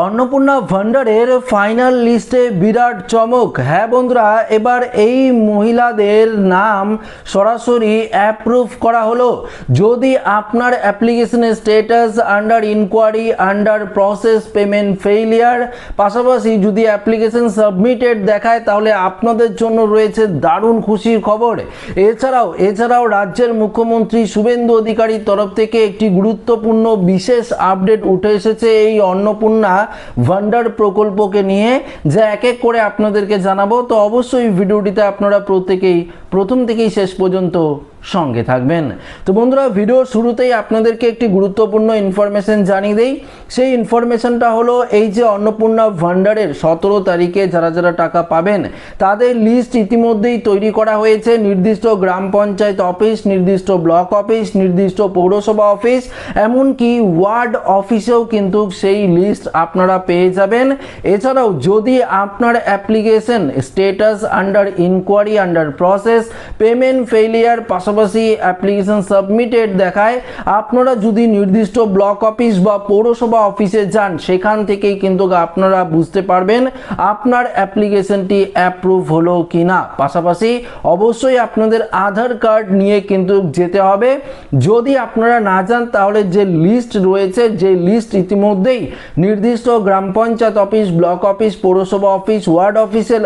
অন্নপূর্ণা ভান্ডারের ফাইনাল লিস্টে বিরাট চমক। হ্যাঁ বন্ধুরা, এবার এই মহিলাদের নাম সরাসরি অ্যাপ্রুভ করা হলো। যদি আপনার অ্যাপ্লিকেশনের status under inquiry, under process, payment failure, পাশাপাশি যদি অ্যাপ্লিকেশন সাবমিটেড দেখায়, তাহলে আপনাদের জন্য রয়েছে দারুণ খুশির খবর। এছাড়াও রাজ্যের মুখ্যমন্ত্রী শুভেন্দু অধিকারীর তরফ থেকে একটি গুরুত্বপূর্ণ বিশেষ আপডেট উঠে এসেছে এই অন্নপূর্ণা ভান্ডার প্রকল্পকে নিয়ে, যা এক এক করে আপনাদেরকে জানাবো। তো অবশ্যই ভিডিওটিতে আপনারা প্রথম থেকেই শেষ পর্যন্ত সঙ্গে থাকবেন। তো বন্ধুরা, ভিডিওর শুরুতেই আপনাদেরকে একটি গুরুত্বপূর্ণ ইনফরমেশন জানিয়ে দেই। সেই ইনফরমেশনটা হলো এই যে অন্নপূর্ণা ভান্ডারের 17 তারিখে যারা যারা টাকা পাবেন তাদের লিস্ট ইতিমধ্যেই তৈরি করা হয়েছে। নির্দিষ্ট গ্রাম পঞ্চায়েত অফিস, নির্দিষ্ট ব্লক অফিস, নির্দিষ্ট পৌরসভা অফিস, এমনকি ওয়ার্ড অফিসেও কিন্তু সেই লিস্ট আপনারা পেয়ে যাবেন। এছাড়াও যদি আপনার application status under inquiry, under process, payment failure, পাশাপাশি অ্যাপ্লিকেশন সাবমিটেড দেখায়, আপনারা যদি নির্দিষ্ট ব্লক অফিস বা পৌরসভা অফিসে যান, সেখান থেকেই কিন্তু আপনারা বুঝতে পারবেন আপনার অ্যাপ্লিকেশনটি অ্যাপ্রুভ হলো কিনা। পাশাপাশি অবশ্যই আপনাদের আধার কার্ড নিয়ে কিন্তু যেতে হবে। যদি আপনারা না যান, তাহলে যে লিস্ট রয়েছে, যে লিস্ট ইতিমধ্যেই নির্দিষ্ট গ্রাম পঞ্চায়েত অফিস, ব্লক অফিস, পৌরসভা অফিস, ওয়ার্ড অফিসে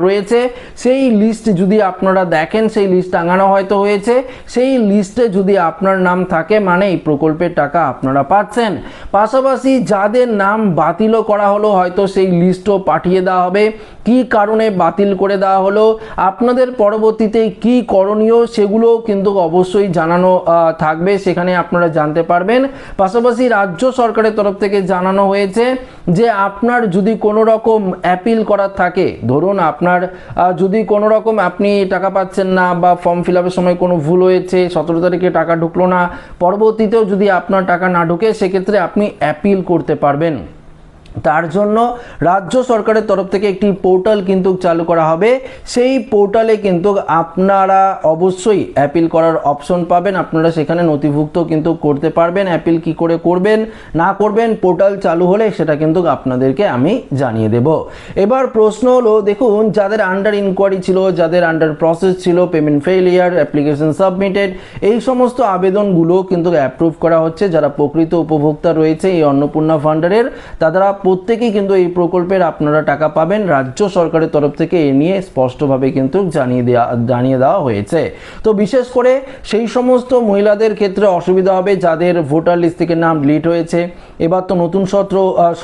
রয়েছে, সেই লিস্ট যদি আপনারা দেখেন, সেই লিস্ট টাঙানো হয়তো হয়েছে, সেই লিস্টে যদি আপনার নাম থাকে, মানে এই প্রকল্পের টাকা আপনারা পাচ্ছেন। পাশাপাশি যাদের নাম বাতিলও করা হলো, হয়তো সেই লিস্টও পাঠিয়ে দেওয়া হবে। কি কারণে বাতিল করে দেওয়া হলো, আপনাদের পরবর্তীতে কি করণীয়, সেগুলো কিন্তু অবশ্যই জানানো থাকবে, সেখানে আপনারা জানতে পারবেন। পাশাপাশি রাজ্য সরকারের তরফ থেকে জানানো হয়েছে যে আপনার যদি কোনো রকম অ্যাপিল করার থাকে, ধরুন আপনার যদি কোনো রকম আপনি টাকা পাচ্ছেন না, বা ফর্ম ফিল আপের সময় কোনো ভুল হয়েছে, 17 তারিখে টাকা ঢুকলো না, পরবর্তীতেও যদি আপনার টাকা না ঢুকে, সেক্ষেত্রে আপনি অ্যাপিল করতে পারবেন। তার জন্য রাজ্য সরকারের তরফ থেকে একটি পোর্টাল কিন্তু চালু করা হবে। সেই পোর্টালে কিন্তু আপনারা অবশ্যই অ্যাপিল করার অপশন পাবেন, আপনারা সেখানে নথিভুক্ত কিন্তু করতে পারবেন। অ্যাপিল কি করে করবেন না করবেন, পোর্টাল চালু হলে সেটা কিন্তু আপনাদেরকে আমি জানিয়ে দেব। এবার প্রশ্ন হলো, দেখুন, যাদের আন্ডার ইনকোয়ারি ছিল, যাদের আন্ডার প্রসেস ছিল, পেমেন্ট ফেইলিয়ার, অ্যাপ্লিকেশন সাবমিটেড, এই সমস্ত আবেদনগুলো কিন্তু অ্যাপ্রুভ করা হচ্ছে। যারা প্রকৃত উপভোক্তা রয়েছে এই অন্নপূর্ণা ভান্ডারের, তারা প্রত্যেকেই কিন্তু এই প্রকল্পের আপনারা টাকা পাবেন। রাজ্য সরকারের তরফ থেকে এ নিয়ে স্পষ্টভাবে কিন্তু জানিয়ে দেওয়া হয়েছে। তো বিশেষ করে সেই সমস্ত মহিলাদের ক্ষেত্রে অসুবিধা হবে যাদের ভোটার লিস্ট থেকে নাম ডিলিট হয়েছে। এবার তো নতুন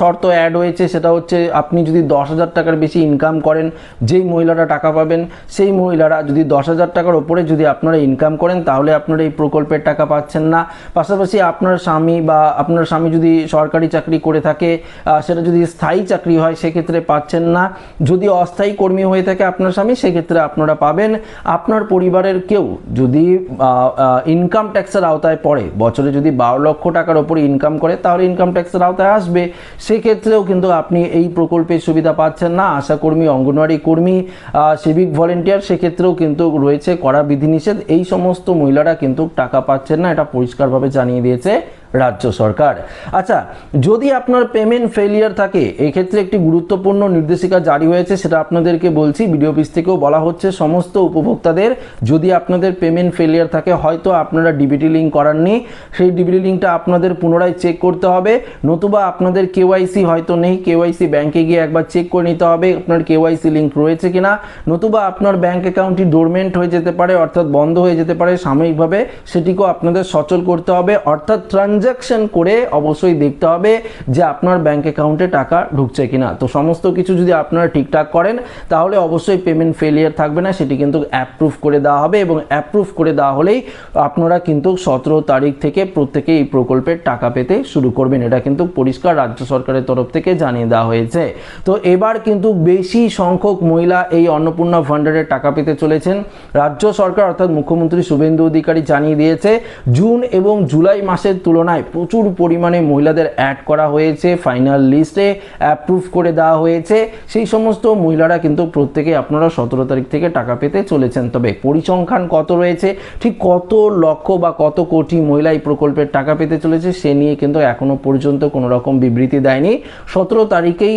শর্ত অ্যাড হয়েছে, সেটা হচ্ছে আপনি যদি 10,000 টাকার বেশি ইনকাম করেন, যেই মহিলারা টাকা পাবেন সেই মহিলারা যদি 10,000 টাকার ওপরে যদি আপনারা ইনকাম করেন, তাহলে আপনারা এই প্রকল্পের টাকা পাচ্ছেন না। পাশাপাশি আপনার স্বামী যদি সরকারি চাকরি করে থাকে, সেটা যদি স্থায়ী চাকরি হয়, সেক্ষেত্রে পাচ্ছেন না। যদি অস্থায়ী কর্মী হয়ে থাকে আপনার স্বামী, সেক্ষেত্রে আপনারা পাবেন। আপনার পরিবারের কেউ যদি ইনকাম ট্যাক্সের আওতায় পড়ে, বছরে যদি 12 লক্ষ টাকার ওপরে ইনকাম করে, তাহলে ইনকাম ট্যাক্সের আওতায় আসবে। সেক্ষেত্রেও কিন্তু আপনি এই প্রকল্পের সুবিধা পাচ্ছেন না। আশাকর্মী, অঙ্গনওয়াড়ি কর্মী, সিভিক ভলেন্টিয়ার, সেক্ষেত্রেও কিন্তু রয়েছে কড়া বিধিনিষেধ। এই সমস্ত মহিলারা কিন্তু টাকা পাচ্ছেন না, এটা পরিষ্কারভাবে জানিয়ে দিয়েছে রাজ্য সরকার। আচ্ছা, যদি আপনার পেমেন্ট ফেলিয়ার থাকে, এই ক্ষেত্রে একটি গুরুত্বপূর্ণ নির্দেশিকা জারি হয়েছে, সেটা আপনাদেরকে বলছি। ভিডিও অফিস থেকেও বলা হচ্ছে সমস্ত উপভোক্তাদের, যদি আপনাদের পেমেন্ট ফেলিয়ার থাকে, হয়তো আপনারা ডিবিটি লিঙ্ক করাননি, সেই ডিবিটি লিঙ্কটা আপনাদের পুনরায় চেক করতে হবে। নতুবা আপনাদের কেওয়াইসি হয়তো নেই, কেওয়াইসি ব্যাংকে গিয়ে একবার চেক করে নিতে হবে আপনার কেওয়াইসি লিঙ্ক রয়েছে কিনা। নতুবা আপনার ব্যাংক অ্যাকাউন্টটি ডোরমেন্ট হয়ে যেতে পারে, অর্থাৎ বন্ধ হয়ে যেতে পারে সাময়িকভাবে, সেটিকেও আপনাদের সচল করতে হবে। অর্থাৎ ট্রানজাকশন করে অবশ্যই দেখতে হবে যে আপনার ব্যাংক অ্যাকাউন্টে টাকা ঢুকছে কিনা। তো সমস্ত কিছু যদি আপনারা ঠিকঠাক করেন, তাহলে অবশ্যই পেমেন্ট ফেলিয়ার থাকবে না, সেটি কিন্তু অ্যাপ্রুভ করে দেওয়া হবে। এবং অ্যাপ্রুভ করে দেওয়া হলেই আপনারা কিন্তু 17 তারিখ থেকে প্রত্যেকে এই প্রকল্পের টাকা পেতে শুরু করবেন। এটা কিন্তু পরিষ্কার রাজ্য সরকারের তরফ থেকে জানিয়ে দেওয়া হয়েছে। তো এবার কিন্তু বেশি সংখ্যক মহিলা এই অন্নপূর্ণা ভান্ডারের টাকা পেতে চলেছেন। রাজ্য সরকার অর্থাৎ মুখ্যমন্ত্রী শুভেন্দু অধিকারী জানিয়ে দিয়েছে, জুন এবং জুলাই মাসের তুলনায় তুলনায় প্রচুর পরিমাণে মহিলাদের অ্যাড করা হয়েছে, ফাইনাল লিস্টে অ্যাপ্রুভ করে দেওয়া হয়েছে। সেই সমস্ত মহিলারা কিন্তু প্রত্যেকে আপনারা 17 তারিখ থেকে টাকা পেতে চলেছেন। তবে পরিসংখ্যান কত রয়েছে, ঠিক কত লক্ষ বা কত কোটি মহিলা এই প্রকল্পের টাকা পেতে চলেছে সে নিয়ে কিন্তু এখনো পর্যন্ত কোনো রকম বিবৃতি দেয়নি। 17 তারিখেই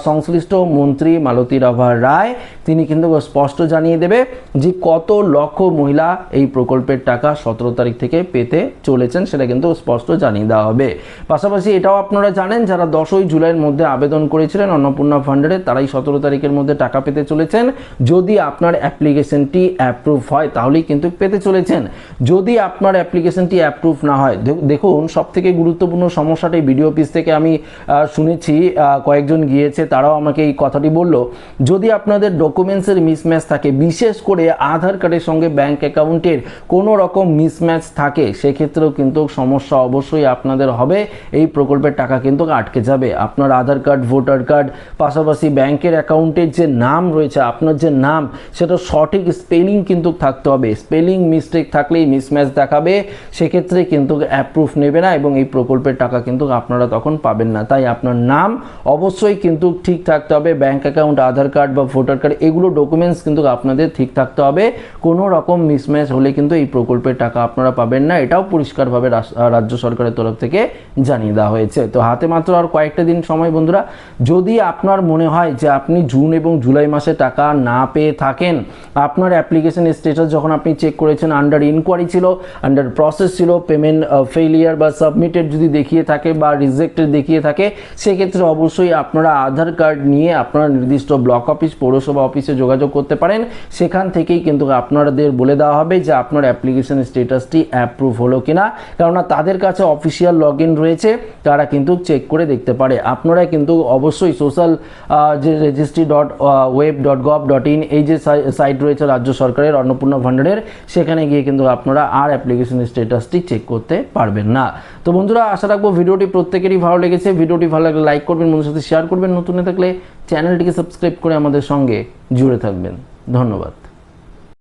সংশ্লিষ্ট মন্ত্রী মালতী রাভা রায় তিনি কিন্তু স্পষ্ট জানিয়ে দেবে যে কত লক্ষ মহিলা এই প্রকল্পের টাকা 17 তারিখ থেকে পেতে চলেছেন, সেটা কিন্তু স্পষ্ট জানিয়ে দেওয়া হবে। পাশাপাশি এটাও আপনারা জানেন যারা 10ই জুলাইয়ের মধ্যে আবেদন করেছিলেন অন্নপূর্ণা ফান্ডে তারাই 17 তারিখের মধ্যে টাকা পেতে চলেছেন। যদি আপনার অ্যাপ্লিকেশনটি অ্যাপ্রুভ হয় তাহলেই কিন্তু পেতে চলেছেন। যদি আপনার অ্যাপ্লিকেশনটি অ্যাপ্রুভ না হয়, দেখুন সবথেকে গুরুত্বপূর্ণ সমস্যাটাই বিডিও অফিস থেকে আমি শুনেছি, কয়েকজন গিয়েছে তারাও আমাকে এই কথাটি বলল, যদি আপনাদের ডকুমেন্টসের মিসম্যাচ থাকে, বিশেষ করে আধার কার্ডের সঙ্গে ব্যাংক অ্যাকাউন্টের কোনো রকম মিসম্যাচ থাকে, সেক্ষেত্রেও কিন্তু সমস্যা অবশ্যই আপনাদের হবে। এই প্রকল্পের টাকা কিন্তু আটকে যাবে। আপনার আধার কার্ড, ভোটার কার্ড, পাশাপাশি ব্যাংকের অ্যাকাউন্টের যে নাম রয়েছে, আপনার যে নাম সেটা সঠিক স্পেলিং কিন্তু থাকতে হবে। স্পেলিং মিস্টেক থাকলেই মিসম্যাচ দেখাবে, সেক্ষেত্রে কিন্তু অ্যাপ্রুভ নেবে না এবং এই প্রকল্পের টাকা কিন্তু আপনারা তখন পাবেন না। তাই আপনার নাম অবশ্যই কিন্তু ঠিক থাকতে হবে, ব্যাংক অ্যাকাউন্ট, আধার কার্ড বা ভোটার কার্ড এগুলো ডকুমেন্টস কিন্তু আপনাদের ঠিক থাকতে হবে। কোনো রকম মিসম্যাচ হলে কিন্তু এই প্রকল্পের টাকা আপনারা পাবেন না, এটাও পরিষ্কারভাবে রাজ্য সরকারের তরফ থেকে জানিয়ে দেওয়া হয়েছে। তো হাতে মাত্র আর কয়েকটা দিন সময় বন্ধুরা। যদি আপনার মনে হয় যে আপনি জুন এবং জুলাই মাসে টাকা না পেয়ে থাকেন, আপনার অ্যাপ্লিকেশন স্ট্যাটাস যখন আপনি চেক করেছেন আন্ডার ইনকোয়ারি ছিল, আন্ডার প্রসেস ছিল, পেমেন্ট ফেইলিয়ার বা সাবমিটেড যদি দেখিয়ে থাকে বা রিজেক্টেড দেখিয়ে থাকে, সেক্ষেত্রে অবশ্যই আপনারা আধার কার্ড নিয়ে আপনারা নির্দিষ্ট ব্লক অফিস, পৌরসভা অফিসে যোগাযোগ করতে পারেন। সেখান থেকেই কিন্তু আপনাদের বলে দেওয়া হবে যে আপনার অ্যাপ্লিকেশন স্ট্যাটাসটি অ্যাপ্রুভ হলো কিনা, কেননা তাদের কাছে অফিসিয়াল লগ ইন রয়েছে, তারা কিন্তু চেক করে দেখতে পারে। আপনারা কিন্তু অবশ্যই সোশ্যাল যে registry.web.gov.in এই যে সাইট রয়েছে রাজ্য সরকারের অন্নপূর্ণা ভান্ডারের, সেখানে গিয়ে কিন্তু আপনারা আর অ্যাপ্লিকেশন স্ট্যাটাসটি চেক করতে পারবেন না। তো বন্ধুরা আশা রাখবো ভিডিওটি প্রত্যেকেরই ভালো লেগেছে। ভিডিওটি ভালো লাগলে লাইক করবেন, বন্ধুদের সাথে শেয়ার করবেন, নতুন থাকলে চ্যানেলটিকে সাবস্ক্রাইব করে আমাদের সঙ্গে জুড়ে থাকবেন। ধন্যবাদ।